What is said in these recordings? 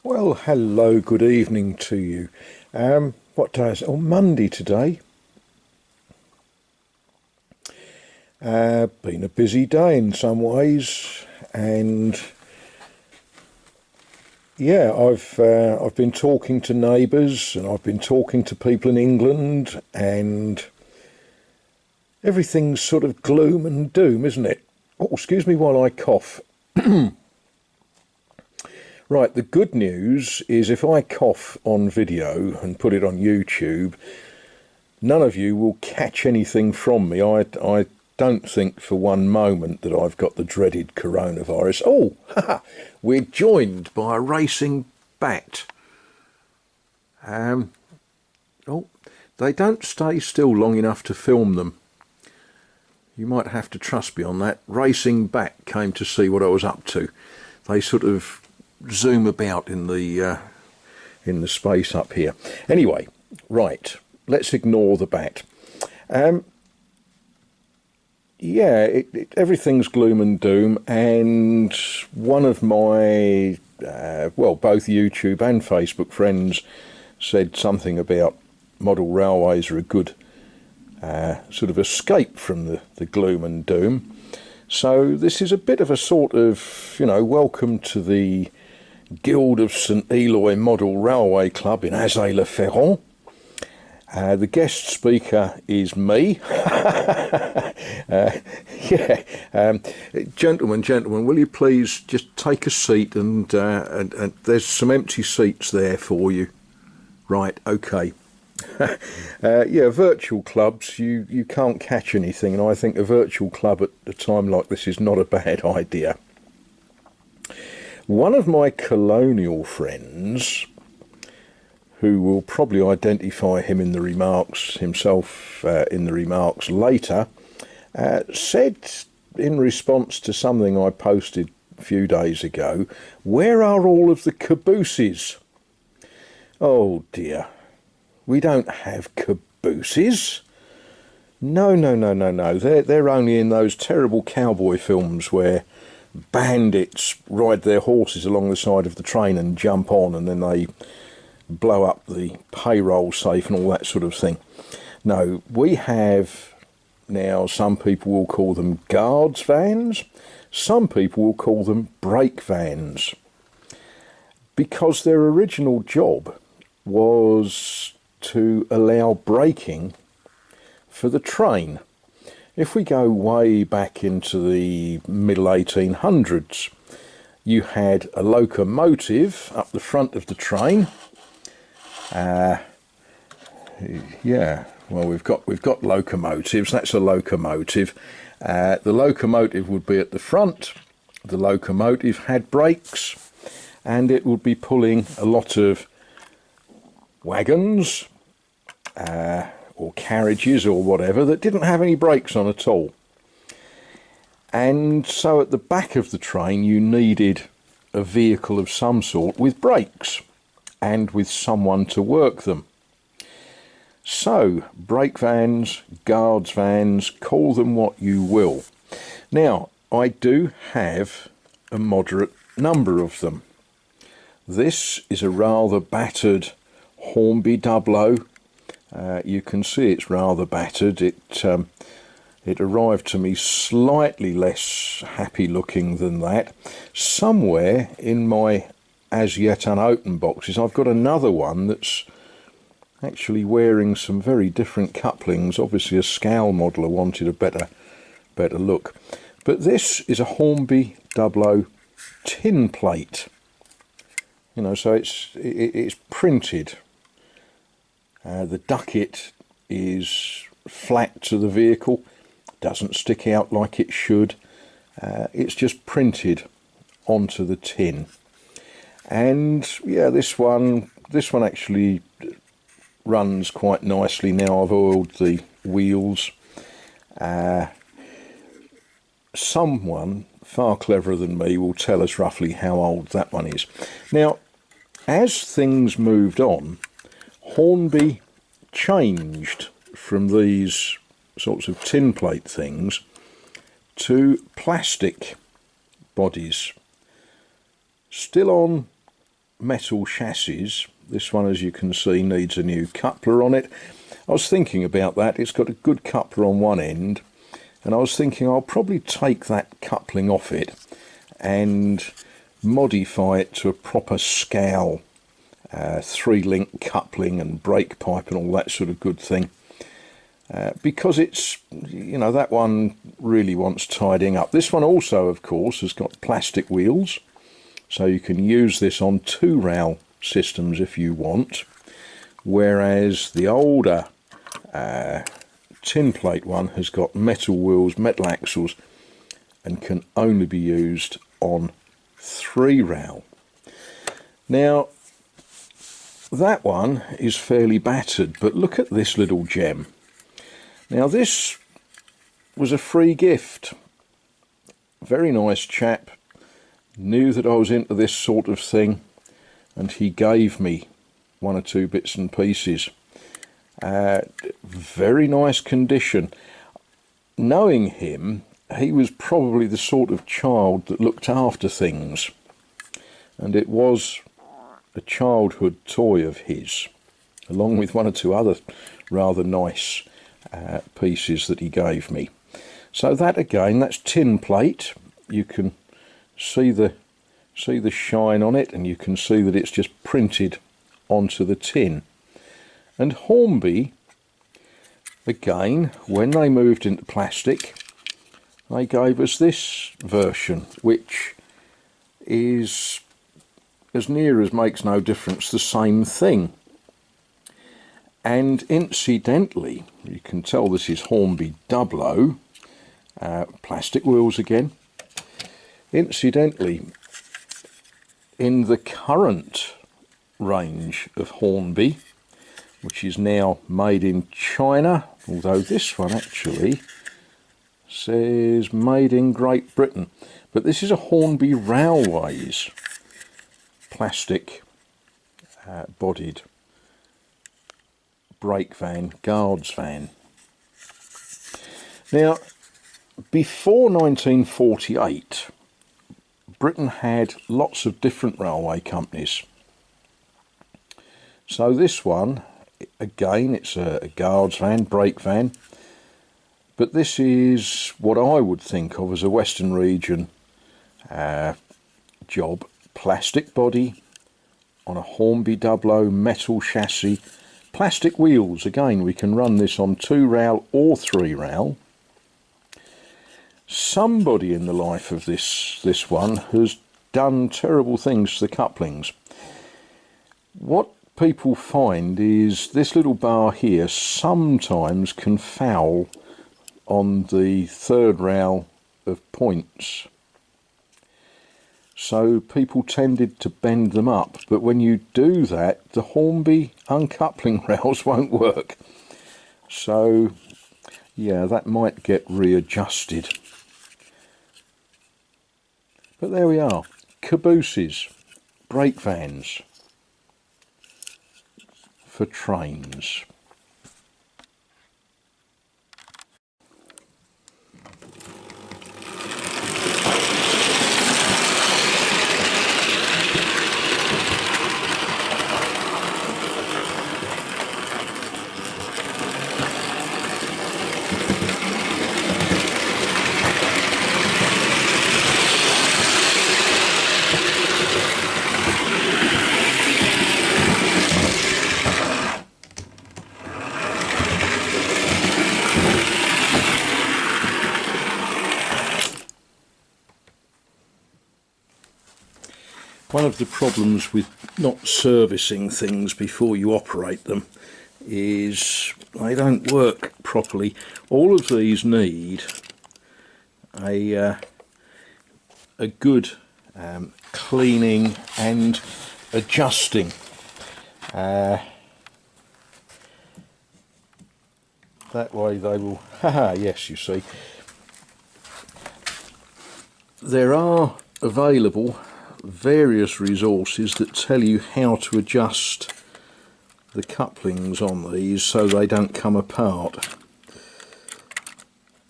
Well, hello, good evening to you. What day is it? Oh, Monday today. Been a busy day in some ways, and yeah, I've been talking to neighbours, and I've been talking to people in England, and everything's sort of gloom and doom, isn't it? Oh, excuse me while I cough. Right, the good news is if I cough on video and put it on YouTube, none of you will catch anything from me. I don't think for one moment that I've got the dreaded coronavirus. Oh, haha, we're joined by a racing bat. Oh, they don't stay still long enough to film them. You might have to trust me on that. Racing bat came to see what I was up to. They sort of zoom about in the space up here. Anyway, right. Let's ignore the bat. Yeah, everything's gloom and doom, and one of my, both YouTube and Facebook friends said something about model railways are a good sort of escape from the gloom and doom. So this is a bit of a sort of, welcome to the Guild of St Eloi Model Railway Club in Azay-le-Ferron. The guest speaker is me. Gentlemen, will you please just take a seat and there's some empty seats there for you. Right, okay. Virtual clubs, you can't catch anything, and I think a virtual club at a time like this is not a bad idea. One of my colonial friends, who will probably identify him in the remarks himself in the remarks later, said in response to something I posted a few days ago, "Where are all of the cabooses?" Oh dear, we don't have cabooses. No. They're only in those terrible cowboy films where bandits ride their horses along the side of the train and jump on, and then they blow up the payroll safe and all that sort of thing. No, we have now, some people will call them guards vans, some people will call them brake vans, because their original job was to allow braking for the train. If we go way back into the middle 1800s, you had a locomotive up the front of the train. We've got locomotives. That's a locomotive. The locomotive would be at the front. The locomotive had brakes, and it would be pulling a lot of wagons or carriages or whatever that didn't have any brakes on at all. And so at the back of the train you needed a vehicle of some sort with brakes and with someone to work them. So brake vans, guards vans, call them what you will. Now, I do have a moderate number of them. This is a rather battered Hornby Dublo. You can see it's rather battered. It arrived to me slightly less happy looking than that. Somewhere in my as yet unopened boxes I've got another one that's actually wearing some very different couplings. Obviously a scale modeler wanted a better look. But this is a Hornby Dublo tin plate. So it's printed. The ducket is flat to the vehicle, doesn't stick out like it should. It's just printed onto the tin. And yeah, this one actually runs quite nicely now. I've oiled the wheels. Someone far cleverer than me will tell us roughly how old that one is. Now, as things moved on, Hornby changed from these sorts of tin plate things to plastic bodies, still on metal chassis. This one, as you can see, needs a new coupler on it. I was thinking about that. It's got a good coupler on one end, and I was thinking I'll probably take that coupling off it and modify it to a proper scowl, 3-link coupling and brake pipe and all that sort of good thing. Because it's, you know, that one really wants tidying up. This one also, of course, has got plastic wheels, so you can use this on 2-rail systems if you want, whereas the older tin plate one has got metal wheels, metal axles, and can only be used on 3-rail. Now, that one is fairly battered, but look at this little gem. Now, this was a free gift. Very nice chap, knew that I was into this sort of thing, and he gave me 1 or 2 bits and pieces. Very nice condition. Knowing him, he was probably the sort of child that looked after things, and it was a childhood toy of his, along with 1 or 2 other rather nice pieces that he gave me. So that again, that's tin plate. You can see the shine on it, and you can see that it's just printed onto the tin. And Hornby, again, when they moved into plastic, they gave us this version, which is, as near as makes no difference, the same thing. And incidentally, you can tell this is Hornby Dublo, plastic wheels again. Incidentally, in the current range of Hornby, which is now made in China, although this one actually says made in Great Britain, but this is a Hornby Railways plastic bodied brake van, guards van. Now, before 1948, Britain had lots of different railway companies. So this one, again, it's a guards van, brake van, but this is what I would think of as a Western region job. Plastic body on a Hornby Dublo metal chassis, plastic wheels. Again, we can run this on 2-rail or 3-rail. Somebody in the life of this one has done terrible things to the couplings. What people find is this little bar here sometimes can foul on the 3rd rail of points. So people tended to bend them up, but when you do that, the Hornby uncoupling rails won't work. So yeah, that might get readjusted. But there we are, Cabooses, brake vans for trains. One of the problems with not servicing things before you operate them is they don't work properly. All of these need a good cleaning and adjusting. That way they will, yes, you see. There are available various resources that tell you how to adjust the couplings on these so they don't come apart.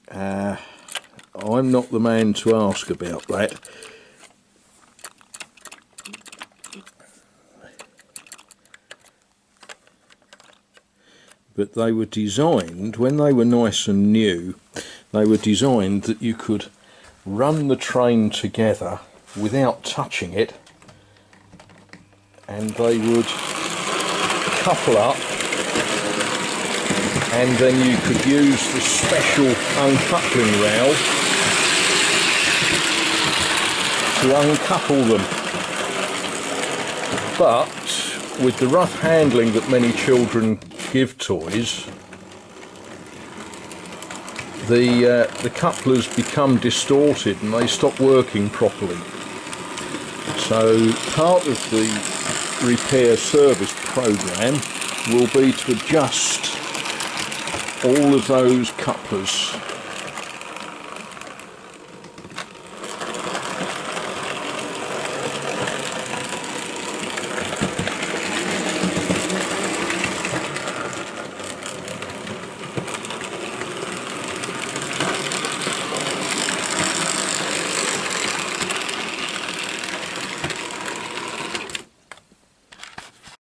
I'm not the man to ask about that. but they were designed, when they were nice and new, they were designed that you could run the train together without touching it, and they would couple up, and then you could use the special uncoupling rowel to uncouple them. But with the rough handling that many children give toys, the couplers become distorted and they stop working properly. So part of the repair service program will be to adjust all of those couplers